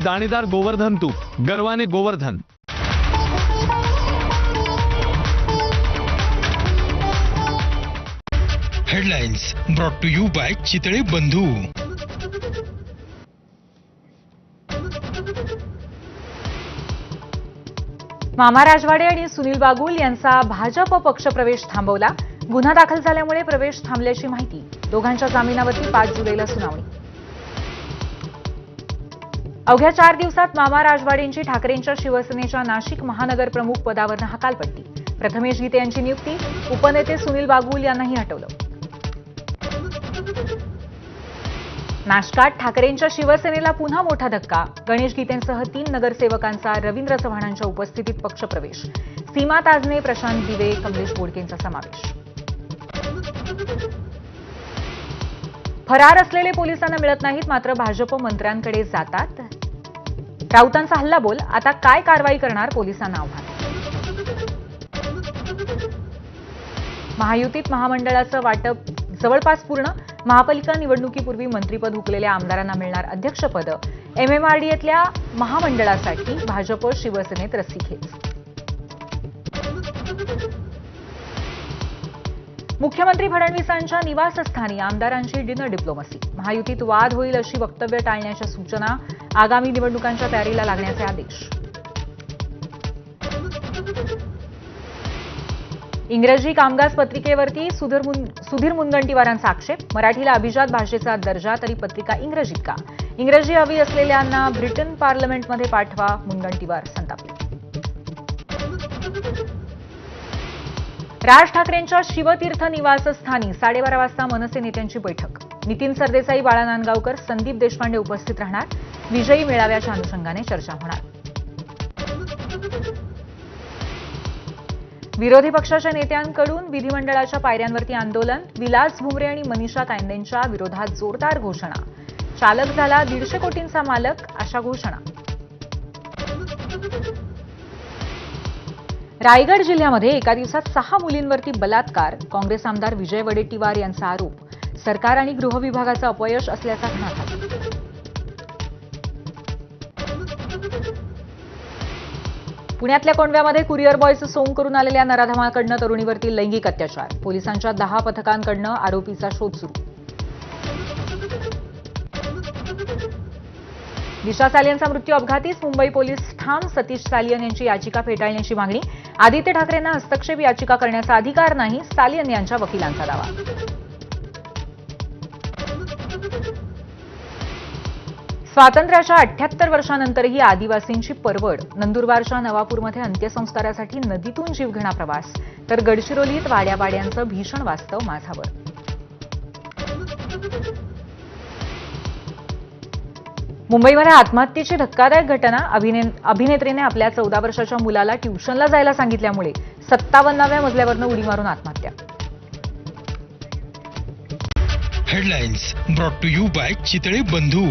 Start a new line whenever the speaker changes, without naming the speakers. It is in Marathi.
दाणेदार गोवर्धन तूप, गर्वाने Gowardhan.
Headlines brought to you by Chitale Bandhu.
मामा राजवाडे आणि सुनील बागुल यांचा भाजप पक्षप्रवेश थांबवला। गुन्हा दाखल झाल्यामुळे प्रवेश थांबल्याची माहिती। दोघांच्या जामिनावरती 5 जुलैला सुनावणी। अवघ्या 4 दिवसात मामा राजवाडेंची ठाकरेंच्या शिवसेनेच्या नाशिक महानगर प्रमुख पदावरून हकालपट्टी। प्रथमेश गीते यांची नियुक्ती, उपनेते सुनील बागुल यांनाही हटवलं। नाशकात ठाकरेंच्या शिवसेनेला पुन्हा मोठा धक्का। गणेश गीतेंसह 3 नगरसेवकांचा रवींद्र चव्हाणांच्या उपस्थितीत पक्षप्रवेश। सीमा ताजने, प्रशांत दिवे, कमलेश बोडकेंचा समावेश। फरार असलेले पोलिसांना मिळत नाहीत, मात्र भाजप मंत्र्यांकडे जातात। राऊतांचा हल्लाबोल, आता काय कारवाई करणार, पोलिसांना आव्हान। महायुतीत महामंडळाचं वाटप जवळपास पूर्ण। महापालिका निवडणुकीपूर्वी मंत्रीपद हुकलेल्या आमदारांना मिळणार अध्यक्षपद। एमएमआरडीएतल्या महामंडळासाठी भाजप शिवसेनेत रस्सीखेच। मुख्यमंत्री फडणवीसांच्या निवासस्थानी आमदारांची डिनर डिप्लोमसी। महायुतीत वाद होईल अशी वक्तव्य टाळण्याच्या सूचना। आगामी निवडणुकांच्या तयारीला लागण्याचे आदेश। इंग्रजी कामगार पत्रिकेवरती सुधीर मुनगंटीवारांचा आक्षेप। मराठीला अभिजात भाषेचा दर्जा, तरी पत्रिका इंग्रजीत का? इंग्रजी हवी असलेल्यांना ब्रिटन पार्लमेंटमध्ये पाठवा, मुनगंटीवार संतापले। राज ठाकरेंच्या शिवतीर्थ निवासस्थानी 12:30 वाजता मनसे नेत्यांची बैठक। नितीन सरदेसाई, बाळा नांदगावकर, संदीप देशपांडे उपस्थित राहणार। विजयी मेळाव्याच्या अनुषंगाने चर्चा होणार। विरोधी पक्षाच्या नेत्यांकडून विधिमंडळाच्या पायऱ्यांवरती आंदोलन। विलास भुमरे आणि मनीषा कायंदेंच्या विरोधात जोरदार घोषणा। चालक झाला 150 कोटींचा मालक, अशा घोषणा। रायगड जिल्ह्यामध्ये एका दिवसात 6 मुलींवरती बलात्कार। काँग्रेस आमदार विजय वडेट्टीवार यांचा आरोप। सरकार आणि गृह विभागाचं अपयश असल्याचा घणाघात। पुण्यातल्या कोंडव्यामध्ये कुरिअर बॉयचं सोंग करून आलेल्या नराधमाकडनं तरुणीवरती लैंगिक अत्याचार। पोलिसांच्या 10 पथकांकडनं आरोपीचा शोध सुरू। दिशा सालियनचा मृत्यू अपघातीच। मुंबई पोलीस ठाम। सतीश सालियन यांची याचिका फेटाळण्याची मागणी। आदित्य ठाकरेंना हस्तक्षेप याचिका करण्याचा अधिकार नाही, सालियन यांच्या वकिलांचा दावा। स्वातंत्र्याच्या 78 वर्षांनंतरही आदिवासींची परवड। नंदुरबारच्या नवापूरमध्ये अंत्यसंस्कारासाठी नदीतून जीवघेणा प्रवास, तर गडचिरोलीत वाड्यावाड्यांचं भीषण वास्तव माझावर। मुंबईमध्ये आत्महत्येची धक्कादायक घटना। अभिनेत्रीने आपल्या 14 वर्षाच्या मुलाला ट्युशनला जायला सांगितल्यामुळे 57व्या मजल्यावरून उडी मारून आत्महत्या।
Headlines brought to you by Chitale बंधू।